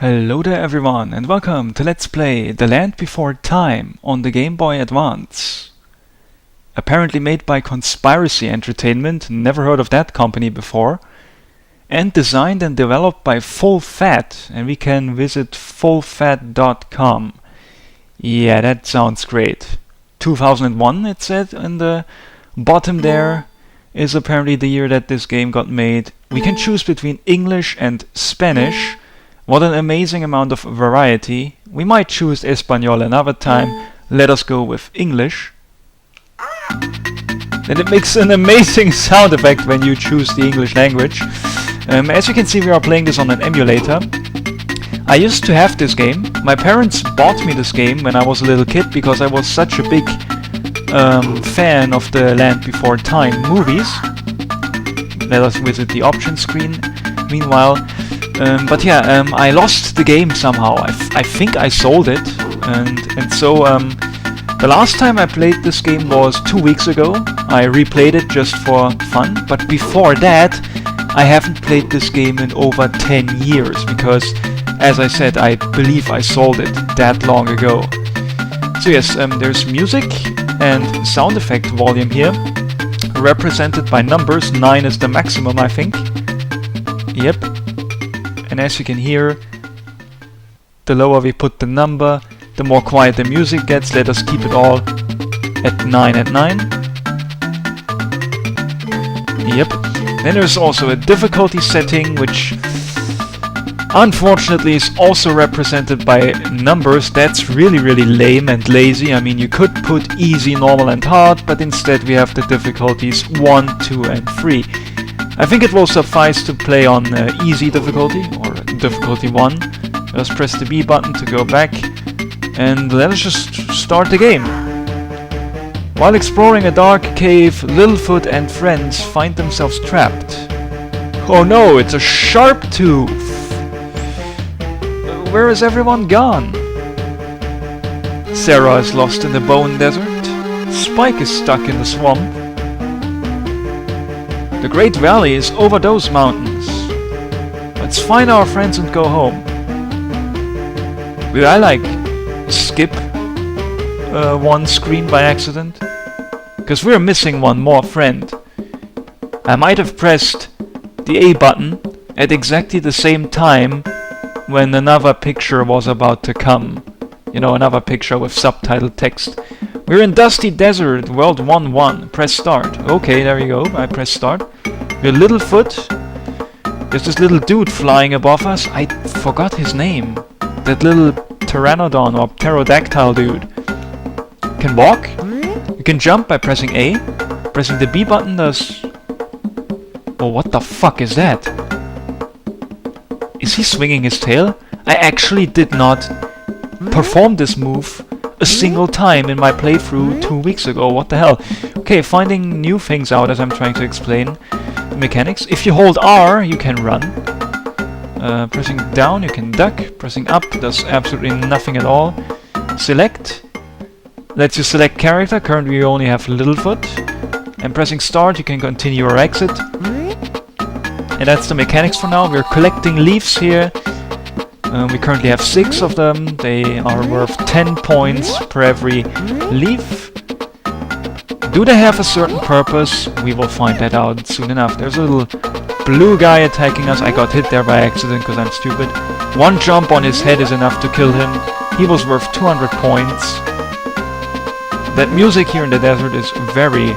Hello there everyone and welcome to Let's Play The Land Before Time on the Game Boy Advance. Apparently made by Conspiracy Entertainment, never heard of that company before, and designed and developed by Full Fat, and we can visit fullfat.com. Yeah, that sounds great. 2001 it said in the bottom there is apparently the year that this game got made. We can choose between English and Spanish. What an amazing amount of variety. We might choose Espanol another time. Let us go with English. And it makes an amazing sound effect when you choose the English language. As you can see, we are playing this on an emulator. I used to have this game. My parents bought me this game when I was a little kid because I was such a big fan of the Land Before Time movies. Let us visit the options screen meanwhile. But yeah, I lost the game somehow. I think I sold it, and so the last time I played this game was 2 weeks ago. I replayed it just for fun, but before that I haven't played this game in over 10 years because, as I said, I believe I sold it that long ago. So yes, there's music and sound effect volume here, represented by numbers. 9 is the maximum, I think. Yep. And as you can hear, the lower we put the number, the more quiet the music gets. Let us keep it all at 9 at 9. Yep. Then there's also a difficulty setting, which unfortunately is also represented by numbers. That's really lame and lazy. I mean, you could put easy, normal and hard, but instead we have the difficulties 1, 2 and 3. I think it will suffice to play on easy difficulty, or difficulty 1. Just press the B button to go back, and let us just start the game. While exploring a dark cave, Littlefoot and friends find themselves trapped. Oh no, it's a sharp tooth! Where is everyone gone? Sarah is lost in the Bone Desert. Spike is stuck in the swamp. The Great Valley is over those mountains. Let's find our friends and go home. Will I skip one screen by accident? Because we're missing one more friend. I might have pressed the A button at exactly the same time when another picture was about to come. You know, another picture with subtitled text. We're in Dusty Desert, World 1-1. Press start. Okay, there you go. I press start. We're Littlefoot. There's this little dude flying above us. I forgot his name. That little pteranodon or pterodactyl dude. Can walk. You can jump by pressing A. Pressing the B button does... Oh, what the fuck is that? Is he swinging his tail? I actually did not perform this move a single time in my playthrough 2 weeks ago. What the hell? Okay, finding new things out as I'm trying to explain the mechanics. If you hold R, you can run. Pressing down, you can duck. Pressing up does absolutely nothing at all. Select lets you select character. Currently we only have Littlefoot. And pressing start, you can continue or exit. And that's the mechanics for now. We're collecting leaves here. We currently have 6 of them. They are worth 10 points per every leaf. Do they have a certain purpose? We will find that out soon enough. There's a little blue guy attacking us. I got hit there by accident because I'm stupid. One jump on his head is enough to kill him. He was worth 200 points. That music here in the desert is very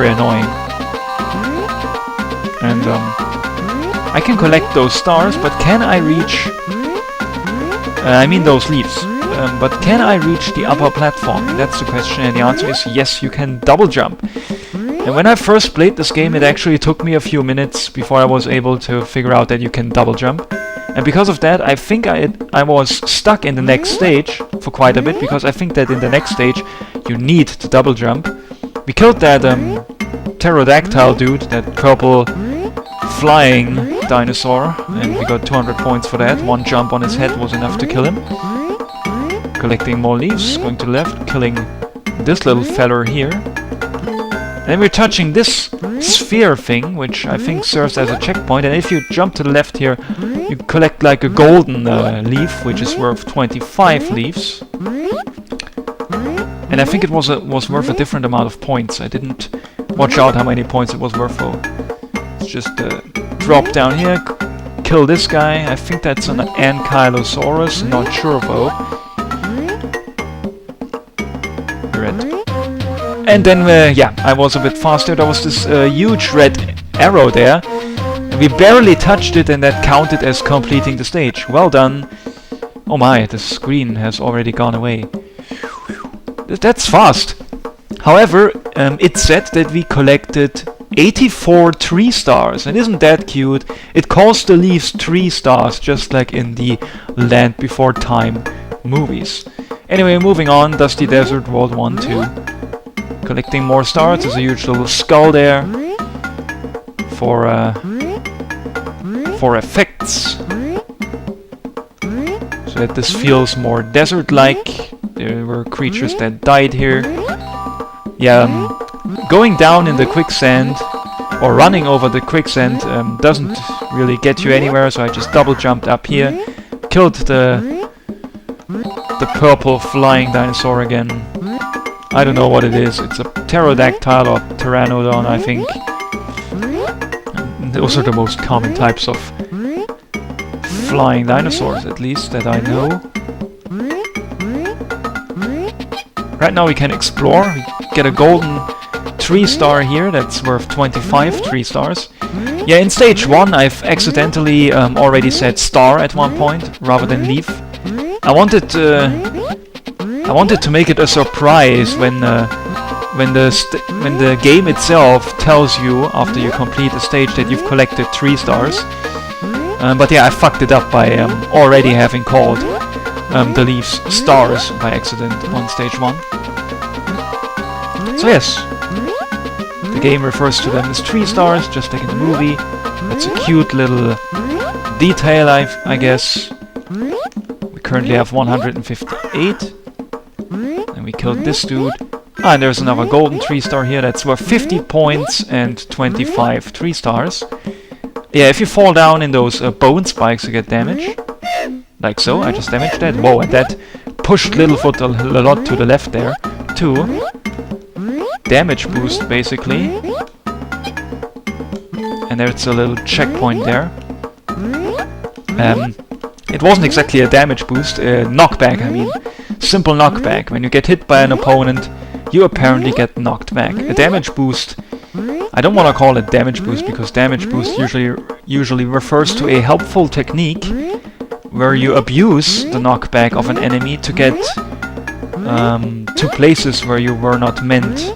annoying. And I can collect those stars, but can I reach... I mean those leaves. But can I reach the upper platform? That's the question, and the answer is yes, you can double jump. And when I first played this game, it actually took me a few minutes before I was able to figure out that you can double jump. And because of that, I think I was stuck in the next stage for quite a bit, because I think that in the next stage you need to double jump. We killed that pterodactyl dude, that purple flying dinosaur, and we got 200 points for that. One jump on his head was enough to kill him. Collecting more leaves, going to the left, killing this little feller here. Then we're touching this sphere thing, which I think serves as a checkpoint. And if you jump to the left here, you collect like a golden leaf, which is worth 25 leaves. And I think it was worth a different amount of points. I didn't watch out how many points it was worth though. Let's just drop down here, kill this guy. I think that's an Ankylosaurus, not sure though. Red. And then, yeah, I was a bit faster. There was this huge red arrow there. We barely touched it and that counted as completing the stage. Well done. Oh my, the screen has already gone away. That's fast. However, it said that we collected 84 3 stars, and isn't that cute? It calls the leaves 3 stars, just like in the Land Before Time movies. Anyway, moving on, Dusty Desert World 1, 2. Collecting more stars, there's a huge little skull there. For effects. So that this feels more desert-like. There were creatures that died here. Yeah, going down in the quicksand or running over the quicksand doesn't really get you anywhere, so I just double jumped up here, killed the purple flying dinosaur again. I don't know what it is. It's a pterodactyl or pteranodon, I think. And those are the most common types of flying dinosaurs, at least that I know. Right now we can explore. We get a golden 3 star here, that's worth 25 3 stars. Yeah, in stage 1 I've accidentally already said star at one point rather than leaf. I wanted to make it a surprise when the game itself tells you after you complete the stage that you've collected 3 stars. But yeah, I fucked it up by already having called the leaves stars by accident on stage 1. So yes, the game refers to them as 3 stars, just like in the movie. That's a cute little detail, I guess. We currently have 158. And we killed this dude. Ah, and there's another golden 3 star here. That's worth 50 points and 25 3 stars. Yeah, if you fall down in those bone spikes, you get damage. Like so, I just damaged that. Whoa, and that pushed Littlefoot a lot to the left there, too. Damage boost, basically. And there's a little checkpoint there. It wasn't exactly a damage boost, knockback, I mean. Simple knockback. When you get hit by an opponent, you apparently get knocked back. A damage boost, I don't want to call it damage boost, because damage boost usually refers to a helpful technique where you abuse the knockback of an enemy to get to places where you were not meant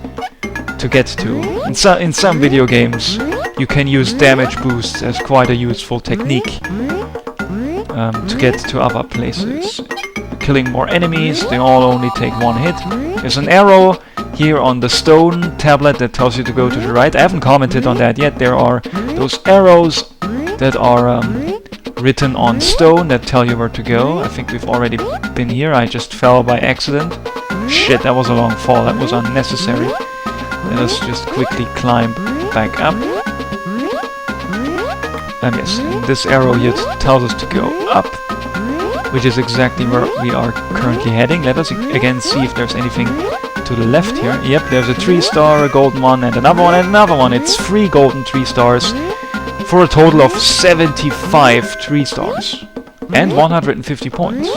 to get to. In some video games, you can use damage boosts as quite a useful technique to get to other places. Killing more enemies, they all only take 1 hit. There's an arrow here on the stone tablet that tells you to go to the right. I haven't commented on that yet. There are those arrows that are written on stone that tell you where to go. I think we've already been here. I just fell by accident. Shit, that was a long fall. That was unnecessary. Let us just quickly climb back up. And yes, this arrow here tells us to go up, which is exactly where we are currently heading. Let us again see if there's anything to the left here. Yep, there's a 3 star, a golden one, and another one, and another one. It's 3 golden 3 stars for a total of 75 3 stars and 150 points.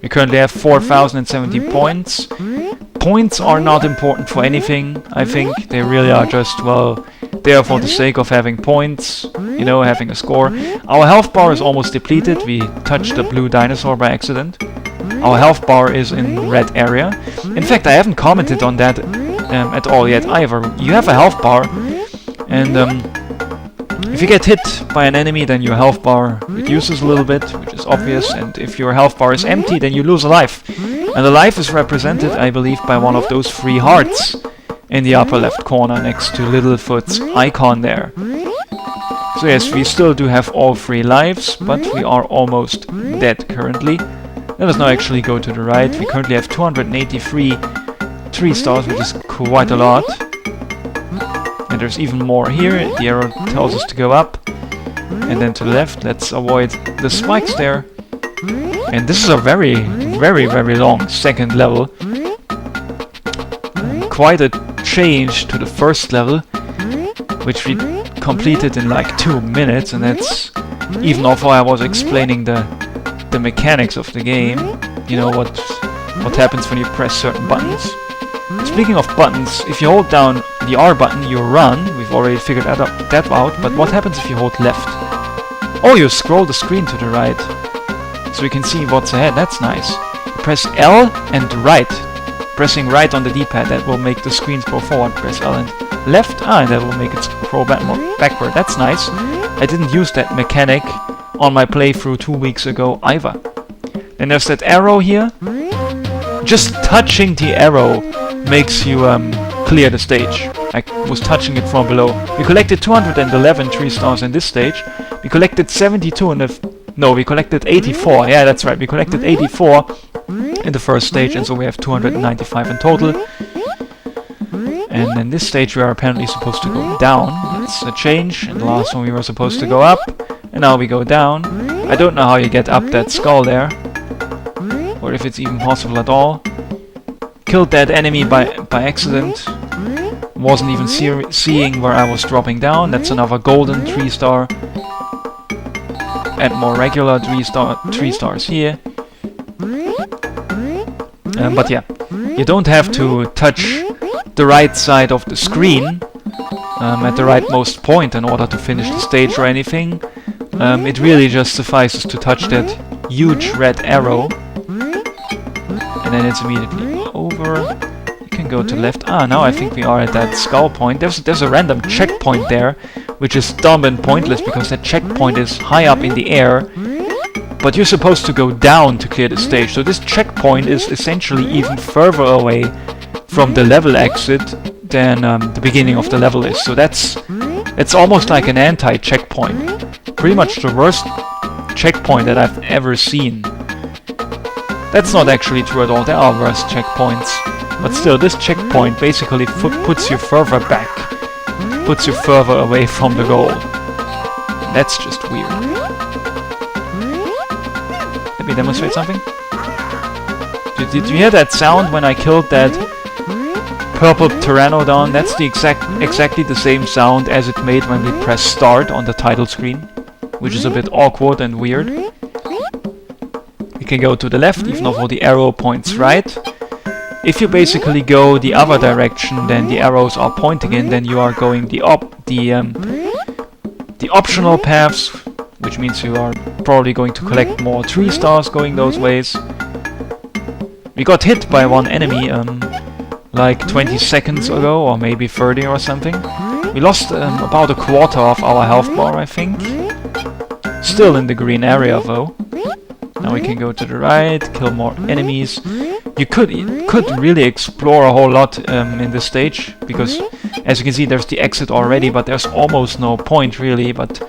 We currently have 4,070 points. Points are not important for anything, I think. They really are just, well, there for the sake of having points, you know, having a score. Our health bar is almost depleted. We touched the blue dinosaur by accident. Our health bar is in red area. In fact, I haven't commented on that at all yet either. You have a health bar, and if you get hit by an enemy, then your health bar reduces a little bit, which is obvious, and if your health bar is empty, then you lose a life. And the life is represented, I believe, by one of those 3 hearts in the upper left corner next to Littlefoot's icon there. So yes, we still do have all 3 lives, but we are almost dead currently. Let us now actually go to the right. We currently have 283 3 stars, which is quite a lot. And there's even more here. The arrow tells us to go up. And then to the left, let's avoid the spikes there. And this is a very, very, very long second level. Quite a change to the first level, which we completed in like 2 minutes, and that's even although I was explaining the mechanics of the game. You know what happens when you press certain buttons. Speaking of buttons, if you hold down the R button, you run. We've already figured that out, but what happens if you hold left? Oh, you scroll the screen to the right, so we can see what's ahead. That's nice. Press L and right. Pressing right on the D-pad, that will make the screens go forward. Press L and left, and that will make it scroll backward. That's nice. I didn't use that mechanic on my playthrough 2 weeks ago either. Then there's that arrow here. Just touching the arrow makes you clear the stage. I was touching it from below. We collected 211 3 stars in this stage. We collected 72 in the... No, we collected 84. Yeah, that's right. We collected 84 in the first stage, and so we have 295 in total. And in this stage we are apparently supposed to go down. That's a change. In the last one we were supposed to go up, and now we go down. I don't know how you get up that skull there, or if it's even possible at all. Killed that enemy by accident. Wasn't even seeing where I was dropping down. That's another golden 3 star. And more regular 3 stars here. But yeah, you don't have to touch the right side of the screen at the rightmost point in order to finish the stage or anything. It really just suffices to touch that huge red arrow, and then it's immediately over. You can go to left. Now I think we are at that skull point. There's a random checkpoint there, which is dumb and pointless because that checkpoint is high up in the air, but you're supposed to go down to clear the stage. So this checkpoint is essentially even further away from the level exit than the beginning of the level is. So it's almost like an anti-checkpoint. Pretty much the worst checkpoint that I've ever seen. That's not actually true at all. There are worse checkpoints. But still, this checkpoint basically puts you further back. Puts you further away from the goal. That's just weird. Let me demonstrate something. Did you hear that sound when I killed that purple Pteranodon? That's the exactly the same sound as it made when we press start on the title screen, which is a bit awkward and weird. We can go to the left, even though the arrow points right. If you basically go the other direction than the arrows are pointing in, then you are going the optional paths, which means you are probably going to collect more 3 stars going those ways. We got hit by one enemy like 20 seconds ago, or maybe 30 or something. We lost about a quarter of our health bar, I think. Still in the green area though. Now we can go to the right, kill more enemies. You could really explore a whole lot in this stage, because as you can see there's the exit already, but there's almost no point really. But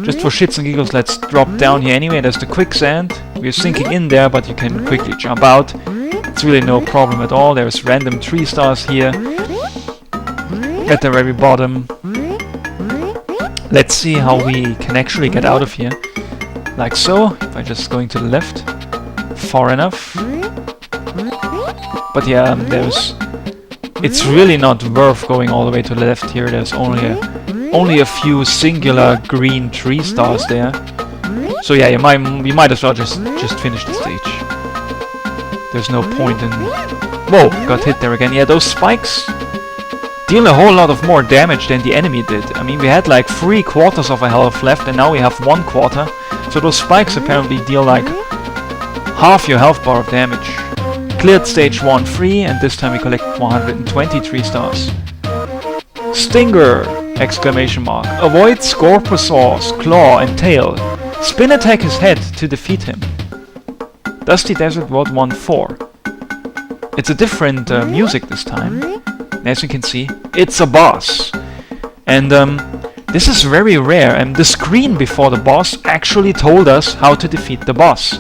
just for shits and giggles, let's drop down here anyway. There's the quicksand. We're sinking in there, but you can quickly jump out. It's really no problem at all. There's random 3 stars here at the very bottom. Let's see how we can actually get out of here. Like so, if I'm just going to the left, far enough. But yeah, it's really not worth going all the way to the left here. There's only a few singular green 3 stars there. So yeah, you might as well just finish the stage. There's no point in... Whoa, got hit there again. Yeah, those spikes deal a whole lot of more damage than the enemy did. I mean, we had like 3/4 of a health left, and now we have 1/4. So those spikes apparently deal like half your health bar of damage. Cleared stage 1 free, and this time we collect 123 stars. Stinger! Exclamation mark. Avoid Scorpiosaur's claw and tail. Spin attack his head to defeat him. Dusty Desert World 1-4. It's a different music this time. As you can see, it's a boss. And this is very rare, and the screen before the boss actually told us how to defeat the boss.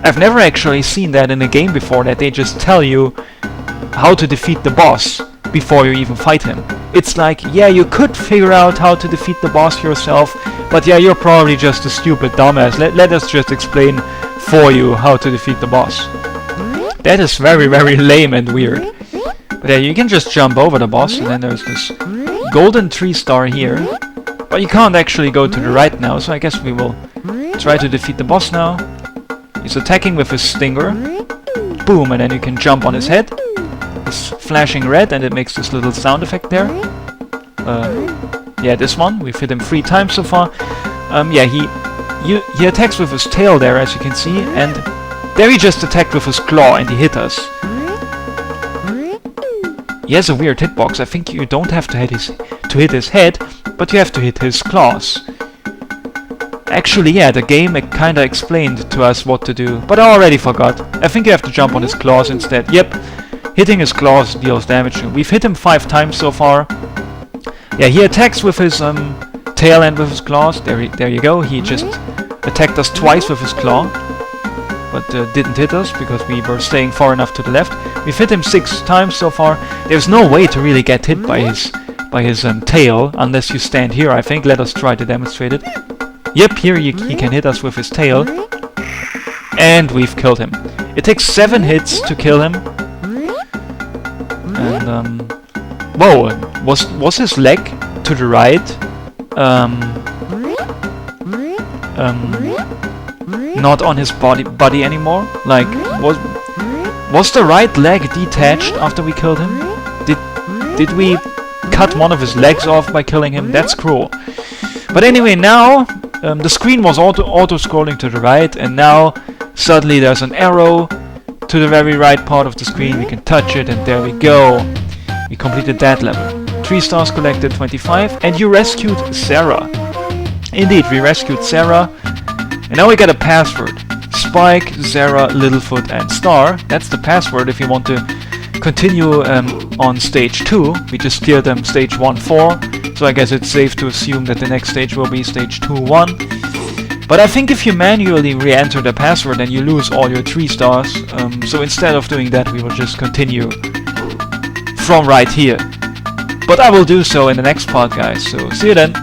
I've never actually seen that in a game before, that they just tell you how to defeat the boss before you even fight him. It's like, yeah, you could figure out how to defeat the boss yourself, but yeah, you're probably just a stupid dumbass. Let us just explain for you how to defeat the boss. That is very, very lame and weird. But yeah, you can just jump over the boss, and then there's this golden 3-star here. But you can't actually go to the right now, so I guess we will try to defeat the boss now. He's attacking with his stinger. Boom, and then you can jump on his head. It's flashing red, and it makes this little sound effect there. Yeah, this one. We've hit him 3 times so far. Yeah, he attacks with his tail there, as you can see, and there he just attacked with his claw, and he hit us. He has a weird hitbox. I think you don't have to hit his head, but you have to hit his claws. Actually, yeah, the game kinda explained to us what to do, but I already forgot. I think you have to jump on his claws instead. Yep, hitting his claws deals damage. We've hit him 5 times so far. Yeah, he attacks with his tail and with his claws. There you go. He just attacked us twice with his claw, but didn't hit us because we were staying far enough to the left. We've hit him 6 times so far. There's no way to really get hit by his tail unless you stand here, I think. Let us try to demonstrate it. Yep, here he can hit us with his tail. And we've killed him. It takes 7 hits to kill him. And whoa, was his leg to the right not on his body anymore? Like, was the right leg detached after we killed him? Did we cut one of his legs off by killing him? That's cruel. But anyway, now the screen was auto-scrolling to the right, and now suddenly there's an arrow to the very right part of the screen. We can touch it, and there we go. We completed that level. 3 stars collected, 25, and you rescued Sarah. Indeed, we rescued Sarah, and now we got a password. Spike, Zara, Littlefoot, and Star. That's the password if you want to continue on stage 2. We just cleared stage 1-4, so I guess it's safe to assume that the next stage will be stage 2-1. But I think if you manually re-enter the password, then you lose all your 3 stars. So instead of doing that, we will just continue from right here. But I will do so in the next part, guys, so see you then.